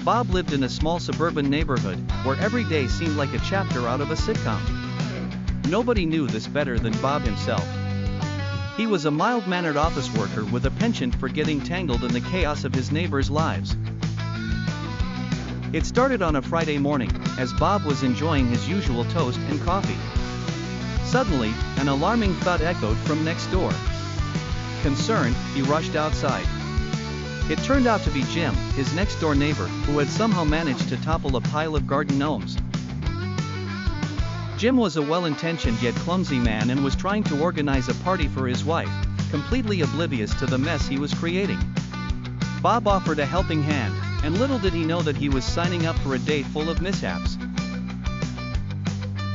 Bob lived in a small suburban neighborhood, where every day seemed like a chapter out of a sitcom. Nobody knew this better than Bob himself. He was a mild-mannered office worker with a penchant for getting tangled in the chaos of his neighbors' lives. It started on a Friday morning, as Bob was enjoying his usual toast and coffee. Suddenly, an alarming thud echoed from next door. Concerned, he rushed outside. It turned out to be Jim, his next-door neighbor, who had somehow managed to topple a pile of garden gnomes. Jim was a well-intentioned yet clumsy man and was trying to organize a party for his wife, completely oblivious to the mess he was creating. Bob offered a helping hand, and little did he know that he was signing up for a day full of mishaps.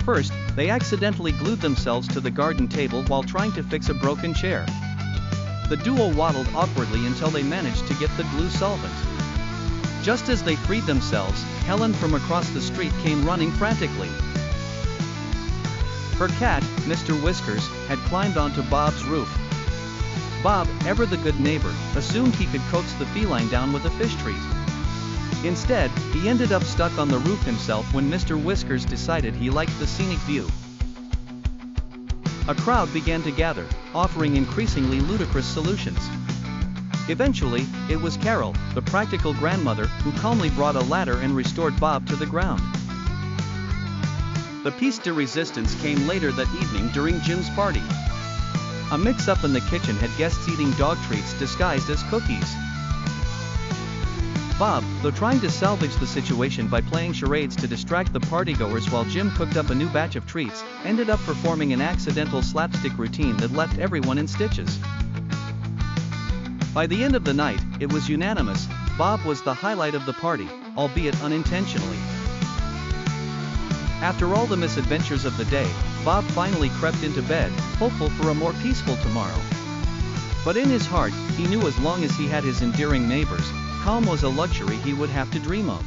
First, they accidentally glued themselves to the garden table while trying to fix a broken chair. The duo waddled awkwardly until they managed to get the glue solvent. Just as they freed themselves, Helen from across the street came running frantically. Her cat, Mr. Whiskers, had climbed onto Bob's roof. Bob, ever the good neighbor, assumed he could coax the feline down with a fish treat. Instead, he ended up stuck on the roof himself when Mr. Whiskers decided he liked the scenic view. A crowd began to gather, offering increasingly ludicrous solutions. Eventually, it was Carol, the practical grandmother, who calmly brought a ladder and restored Bob to the ground. The piece de resistance came later that evening during Jim's party. A mix-up in the kitchen had guests eating dog treats disguised as cookies. Bob, though trying to salvage the situation by playing charades to distract the partygoers while Jim cooked up a new batch of treats, ended up performing an accidental slapstick routine that left everyone in stitches. By the end of the night, it was unanimous, Bob was the highlight of the party, albeit unintentionally. After all the misadventures of the day, Bob finally crept into bed, hopeful for a more peaceful tomorrow. But in his heart, he knew as long as he had his endearing neighbors, calm was a luxury he would have to dream of.